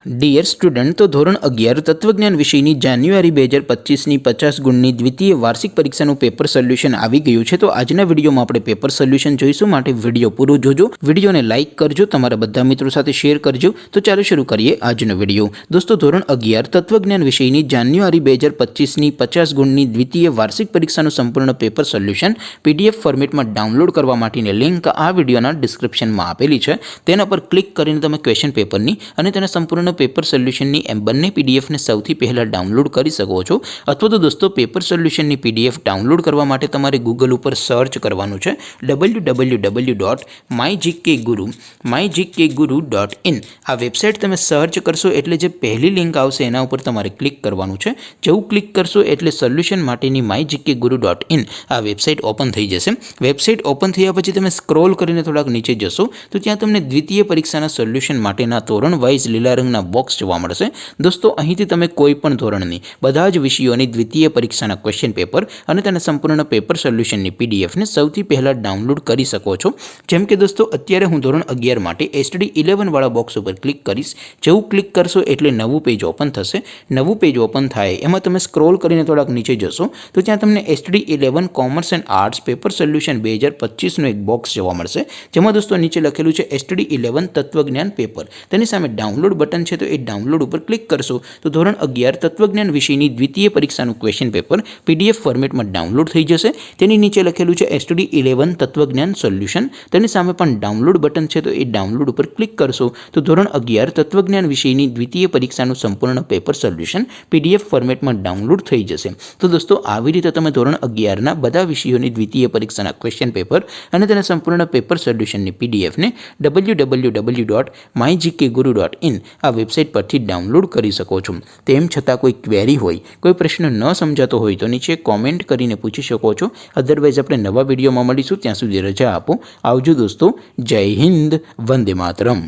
Dear student, તો ધોરણ 11 તત્વજ્ઞાન વિષયની જાન્યુઆરી 2025ની 50 ગુણની દ્વિતીય વાર્ષિક પરીક્ષાનું પેપર સોલ્યુશન આવી ગયું છે। તો આજના વિડીયોમાં આપણે પેપર સોલ્યુશન જોઈશું, માટે વિડીયો પૂરો જોજો, વિડીયોને લાઇક કરજો, તમારા બધા મિત્રો સાથે શેર કરજો। તો ચાલો શરૂ કરીએ આજનો વિડીયો। દોસ્તો, ધોરણ 11 તત્વજ્ઞાન વિષયની જાન્યુઆરી 2025ની 50 ગુણની દ્વિતીય વાર્ષિક પરીક્ષાનું સંપૂર્ણ પેપર સોલ્યુશન PDF ફોર્મેટમાં ડાઉનલોડ કરવા માટેની લિંક આ વિડીયોના ડિસ્ક્રિપ્શનમાં આપેલી છે। તેના પર ક્લિક કરીને તમે ક્વેશ્ચન પેપરની અને તેના સંપૂર્ણ પેપર સોલ્યુશનની એમ બંને પીડીએફને સૌથી પહેલાં ડાઉનલોડ કરી શકો છો। અથવા તો દોસ્તો, પેપર સોલ્યુશનની PDF ડાઉનલોડ કરવા માટે તમારે ગૂગલ ઉપર સર્ચ કરવાનું છે www.mygkguru.in। આ વેબસાઇટ તમે સર્ચ કરશો એટલે જે પહેલી લિંક આવશે એના ઉપર તમારે ક્લિક કરવાનું છે। જેવું ક્લિક કરશો એટલે સોલ્યુશન માટેની mygkguru.in આ વેબસાઇટ ઓપન થઈ જશે। વેબસાઇટ ઓપન થયા પછી તમે સ્ક્રોલ કરીને થોડાક નીચે જશો તો ત્યાં તમને દ્વિતીય પરીક્ષાના સોલ્યુશન માટેના ધોરણ વાઇઝ લીલા રંગના બોક્સ જોવા મળશે। દોસ્તો, અહીંથી તમે કોઈ પણ ધોરણની બધા જ વિષયોની દ્વિતીય પરીક્ષાના ક્વેશ્ચન પેપર અને તેના સંપૂર્ણ પેપર સોલ્યુશનની પીડીએફને સૌથી પહેલાં ડાઉનલોડ કરી શકો છો। જેમ કે દોસ્તો, અત્યારે હું ધોરણ 11 માટે STD 11 વાળા બોક્સ ઉપર ક્લિક કરીશ। જેવું ક્લિક કરશો એટલે નવું પેજ ઓપન થશે। નવું પેજ ઓપન થાય એમાં તમે સ્ક્રોલ કરીને થોડાક નીચે જશો તો ત્યાં તમને STD 11 commerce and arts paper solution 2025નું એક બોક્સ જોવા મળશે, જેમાં દોસ્તો નીચે લખેલું છે STD 11 તત્વજ્ઞાન પેપર। તેની સામે ડાઉનલોડ બટન છે, તો એ ડાઉનલોડ ઉપર ક્લિક કરશો તો ધોરણ 11 તત્વજ્ઞાન વિષયની દ્વિતીય પરીક્ષાનું ક્વેશ્ચન પેપર PDF ફોર્મેટમાં ડાઉનલોડ થઈ જશે। તેની નીચે લખેલું છે STD 11 તત્વજ્ઞાન સોલ્યુશન। તેની સામે પણ ડાઉનલોડ બટન છે, તો એ ડાઉનલોડ ઉપર ક્લિક કરશો તો ધોરણ 11 તત્વજ્ઞાન વિષયની દ્વિતીય પરીક્ષાનું સંપૂર્ણ પેપર સોલ્યુશન PDF ફોર્મેટમાં ડાઉનલોડ થઈ જશે। તો દોસ્તો, આવી રીતે તમે ધોરણ 11ના બધા વિષયોની દ્વિતીય પરીક્ષાના ક્વેશ્ચન પેપર અને તેના સંપૂર્ણ પેપર સોલ્યુશનની PDFને www.mygkguru.in આ વેબસાઇટ પરથી ડાઉનલોડ કરી શકો છો। તેમ છતાં કોઈ ક્વેરી હોય, કોઈ પ્રશ્ન ન સમજાતો હોય તો નીચે કોમેન્ટ કરીને પૂછી શકો છો। અધરવાઇઝ આપણે નવા વિડીયોમાં મળીશું, ત્યાં સુધી રજા આપો। આવજો દોસ્તો, જય હિન્દ, વંદે માતરમ।